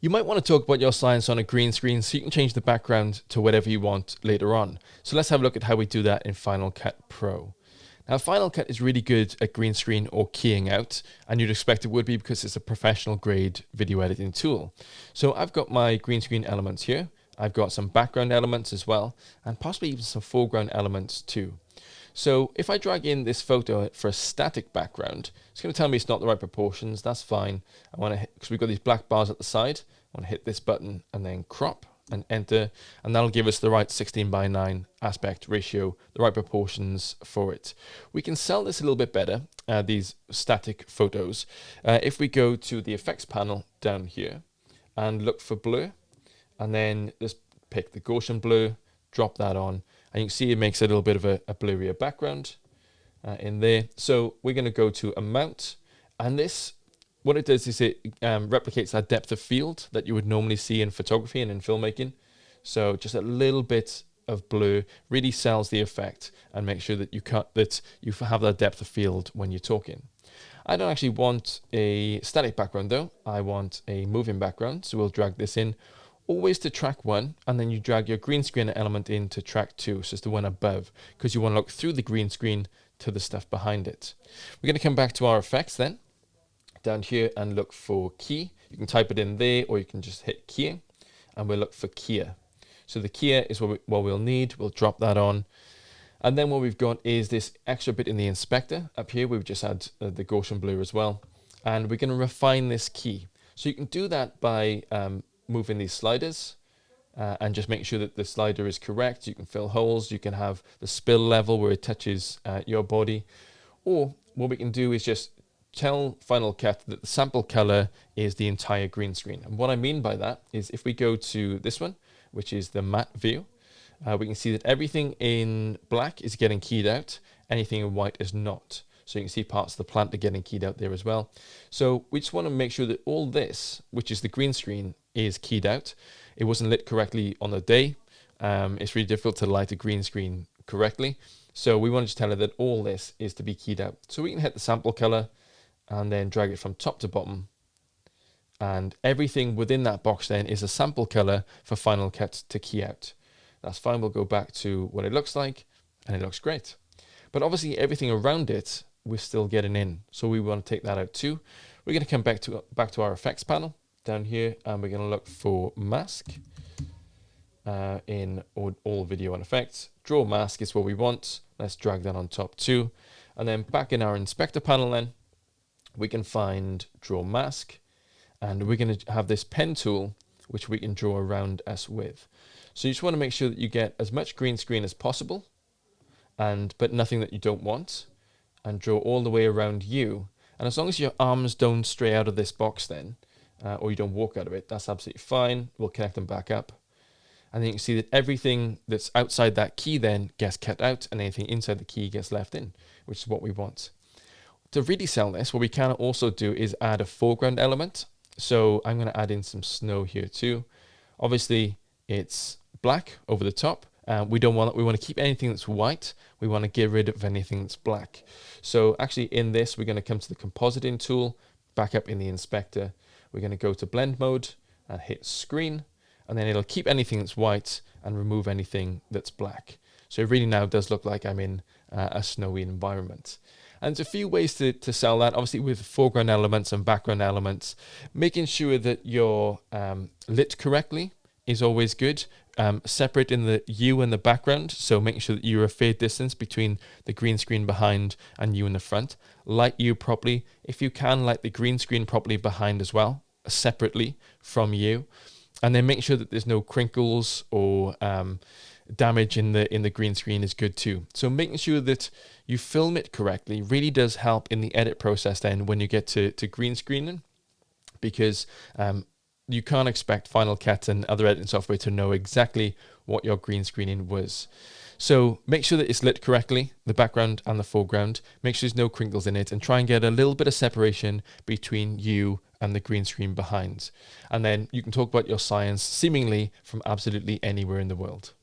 You might want to talk about your science on a green screen so you can change the background to whatever you want later on. So let's have a look at how we do that in Final Cut Pro. Now, Final Cut is really good at green screen or keying out, and you'd expect it would be because it's a professional grade video editing tool. So I've got my green screen elements here. I've got some background elements as well, and possibly even some foreground elements too. So if I drag in this photo for a static background, it's going to tell me it's not the right proportions. That's fine. I want to hit, because we've got these black bars at the side, I want to hit this button and then crop and enter, and that'll give us the right 16:9 aspect ratio, the right proportions for it. We can sell this a little bit better, these static photos, if we go to the effects panel down here and look for blur, and then just pick the Gaussian blur, drop that on, and you can see it makes a little bit of a blurrier background in there. So we're going to go to amount, and this, what it does is it replicates that depth of field that you would normally see in photography and in filmmaking. So just a little bit of blur really sells the effect and make sure that you have that depth of field when you're talking. I don't actually want a static background though. I want a moving background, so we'll drag this in always to track 1, and then you drag your green screen element into track 2, so it's the one above, because you want to look through the green screen to the stuff behind it. We're going to come back to our effects then, down here, and look for key. You can type it in there, or you can just hit keying, and we'll look for keyer. So the keyer is what we'll need. We'll drop that on. And then what we've got is this extra bit in the inspector. Up here, we've just had the Gaussian blur as well. And we're going to refine this key. So you can do that by moving these sliders and just make sure that the slider is correct. You can fill holes. You can have the spill level where it touches your body. Or what we can do is just tell Final Cut that the sample color is the entire green screen. And what I mean by that is if we go to this one, which is the matte view, we can see that everything in black is getting keyed out. Anything in white is not. So you can see parts of the plant are getting keyed out there as well. So we just want to make sure that all this, which is the green screen, is keyed out. It wasn't lit correctly on the day. It's really difficult to light a green screen correctly. So we want to just tell it that all this is to be keyed out. So we can hit the sample color and then drag it from top to bottom. And everything within that box then is a sample color for Final Cut to key out. That's fine. We'll go back to what it looks like, and it looks great. But obviously everything around it, we're still getting in. So we want to take that out too. We're going to come back to our effects panel down here, and we're going to look for mask in all video and effects. Draw mask is what we want. Let's drag that on top too. And then back in our inspector panel then, we can find draw mask, and we're going to have this pen tool which we can draw around us with. So you just want to make sure that you get as much green screen as possible, but nothing that you don't want, and draw all the way around you. And as long as your arms don't stray out of this box then, or you don't walk out of it, that's absolutely fine. We'll connect them back up. And then you can see that everything that's outside that key then gets cut out, and anything inside the key gets left in, which is what we want. To really sell this, what we can also do is add a foreground element. So I'm going to add in some snow here too. Obviously, it's black over the top. We want to keep anything that's white. We want to get rid of anything that's black. So actually in this, we're going to come to the compositing tool, back up in the inspector. We're going to go to blend mode and hit screen, and then it'll keep anything that's white and remove anything that's black. So it really now does look like I'm in a snowy environment. And there's a few ways to sell that, obviously with foreground elements and background elements. Making sure that you're lit correctly is always good. Separate in the you and the background, so making sure that you're a fair distance between the green screen behind and you in the front. Light you properly. If you can, light the green screen properly behind as well, separately from you. And then make sure that there's no crinkles or damage in the green screen is good too. So making sure that you film it correctly really does help in the edit process then when you get to green screening, because you can't expect Final Cut and other editing software to know exactly what your green screening was. So make sure that it's lit correctly, the background and the foreground. Make sure there's no crinkles in it, and try and get a little bit of separation between you and the green screen behind. And then you can talk about your science seemingly from absolutely anywhere in the world.